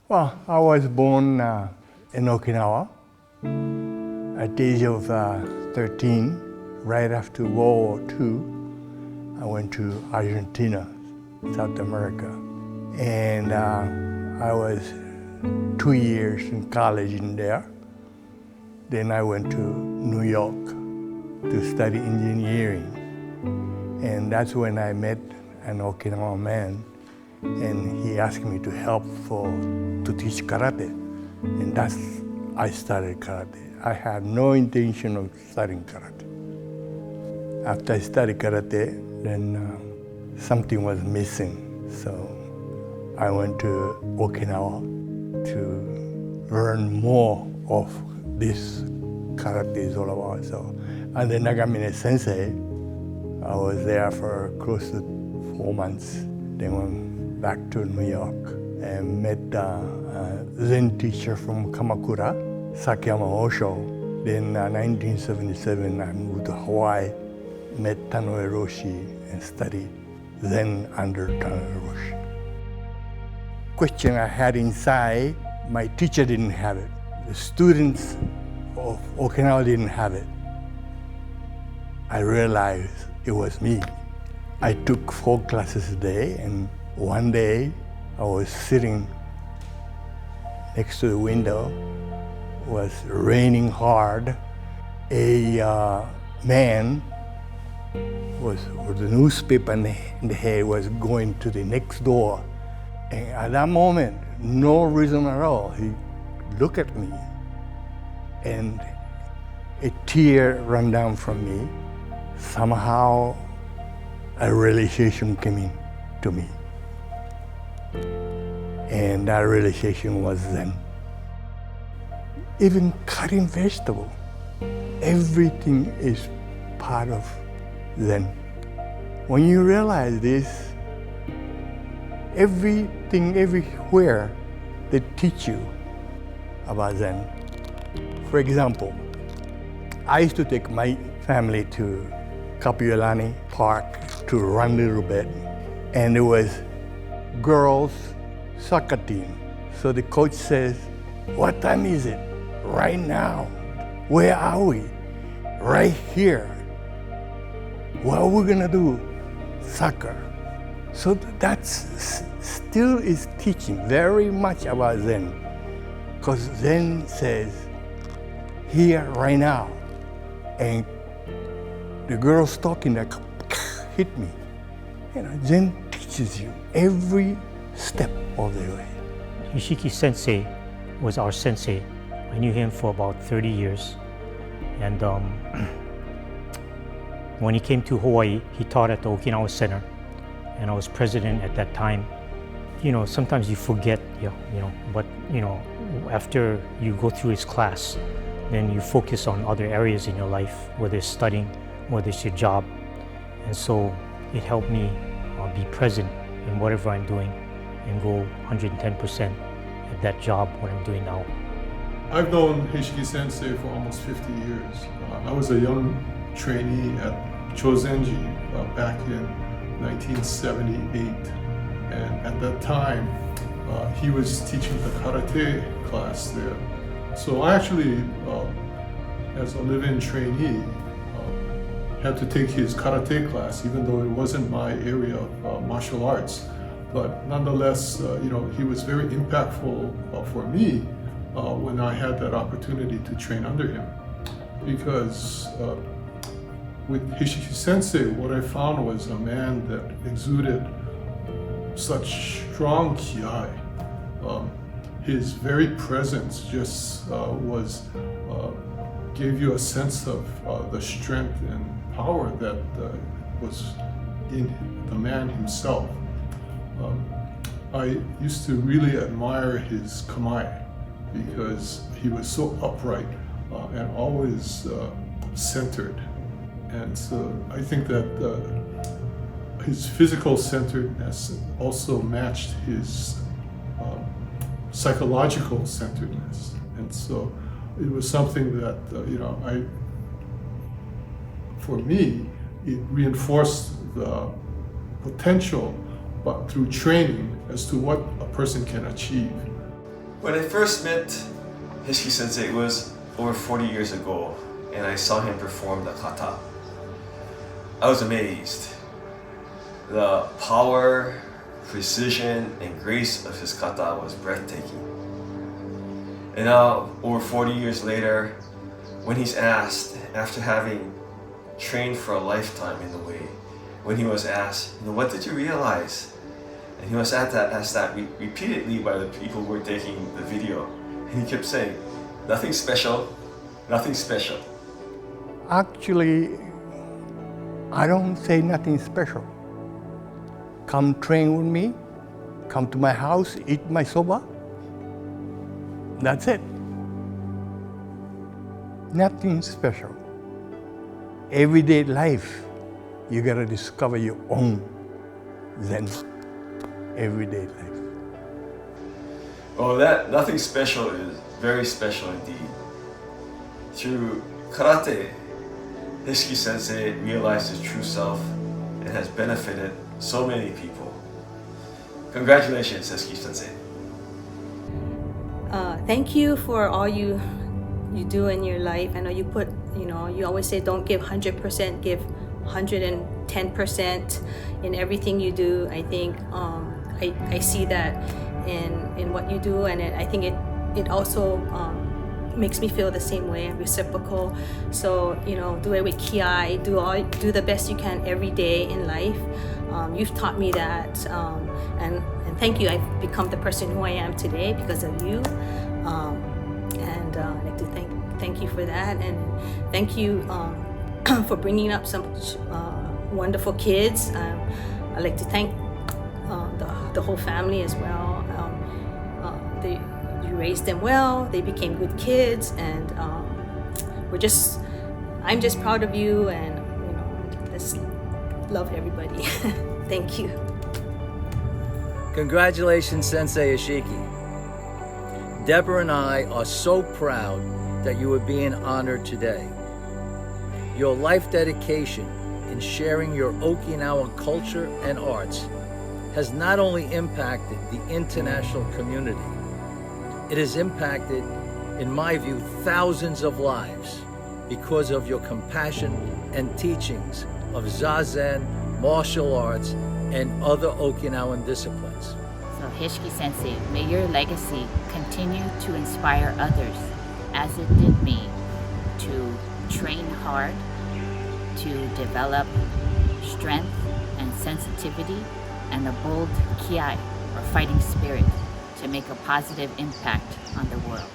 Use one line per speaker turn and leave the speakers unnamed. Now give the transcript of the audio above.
Well, I was born in Okinawa at the age of 13. Right after World War II, I went to Argentina, South America. And I was 2 years in college in there. Then I went to New York to study engineering. And that's when I met an Okinawan man, and he asked me to help to teach karate. And I started karate. I had no intention of studying karate. After I studied karate, then something was missing. So I went to Okinawa to learn more of this karate is all about. So under Nagamine Sensei, I was there for close to 4 months. Then went back to New York and met a Zen teacher from Kamakura, Sakiyama Osho. Then 1977, I moved to Hawaii, met Tanoe Roshi, and studied Zen under Tanoe Roshi. Question I had inside, my teacher didn't have it. The students of Okinawa didn't have it. I realized it was me. I took 4 classes a day, and one day I was sitting next to the window. It was raining hard. A man with a newspaper in the head was going to the next door. And at that moment, no reason at all, he looked at me and a tear ran down from me. Somehow a realization came in to me. And that realization was Zen. Even cutting vegetable, everything is part of Zen. When you realize this, everything, everywhere, they teach you about Zen. For example, I used to take my family to Kapiolani Park to run a little bit, and it was girls soccer team. So the coach says, "What time is it?" "Right now." "Where are we?" "Right here." "What are we gonna do?" "Soccer." So that's still is teaching very much about Zen, because Zen says, here, right now. And the girls talking like, hit me. Zen teaches you every step of the way.
Heshiki Sensei was our sensei. I knew him for about 30 years. And when he came to Hawaii, he taught at the Okinawa Center. And I was president at that time. Sometimes you forget, but after you go through his class, then you focus on other areas in your life, whether it's studying, whether it's your job. And so it helped me be present in whatever I'm doing and go 110% at that job, what I'm doing now.
I've known Heshiki Sensei for almost 50 years. I was a young trainee at Chozenji back in 1978. And at that time, he was teaching the karate class there. So I actually, as a live-in trainee, had to take his karate class, even though it wasn't my area of martial arts. But nonetheless, he was very impactful for me when I had that opportunity to train under him. Because with Heshiki Sensei, what I found was a man that exuded such strong kiai. His very presence just gave you a sense of the strength and power that was in the man himself. I used to really admire his kamae because he was so upright and always centered. And so I think that his physical centeredness also matched his psychological centeredness. And so it was something that, for me, it reinforced the potential, but through training, as to what a person can achieve.
When I first met Heshiki Sensei, it was over 40 years ago, and I saw him perform the kata. I was amazed. The power, precision, and grace of his kata was breathtaking. And now, over 40 years later, when he's asked, after having trained for a lifetime in the way, when he was asked, what did you realize? And he was asked that repeatedly by the people who were taking the video. And he kept saying, nothing special, nothing special.
Actually, I don't say nothing special. Come train with me, come to my house, eat my soba. That's it. Nothing special. Everyday life, you gotta discover your own Zen. Everyday life.
Well, that nothing special is very special indeed. Through karate, Heshiki Sensei realized his true self and has benefited so many people. Congratulations, Heshiki Sensei.
Thank you for all you do in your life. I know you put, you always say don't give 100%, give 110% in everything you do. I think I see that in what you do, and I think it also makes me feel the same way, reciprocal. So do it with ki, do the best you can every day in life. You've taught me that, and thank you. I've become the person who I am today because of you, and I'd like to thank you for that, and thank you for bringing up some wonderful kids. I'd like to thank the whole family as well. You raised them well. They became good kids, and I'm just proud of you, and let's love everybody. Thank you.
Congratulations, Sensei Heshiki. Deborah and I are so proud that you are being honored today. Your life dedication in sharing your Okinawan culture and arts has not only impacted the international community, it has impacted, in my view, thousands of lives because of your compassion and teachings of Zazen, martial arts, and other Okinawan disciplines.
So Heshiki Sensei, may your legacy continue to inspire others as it did me to train hard, to develop strength and sensitivity and a bold ki or fighting spirit to make a positive impact on the world.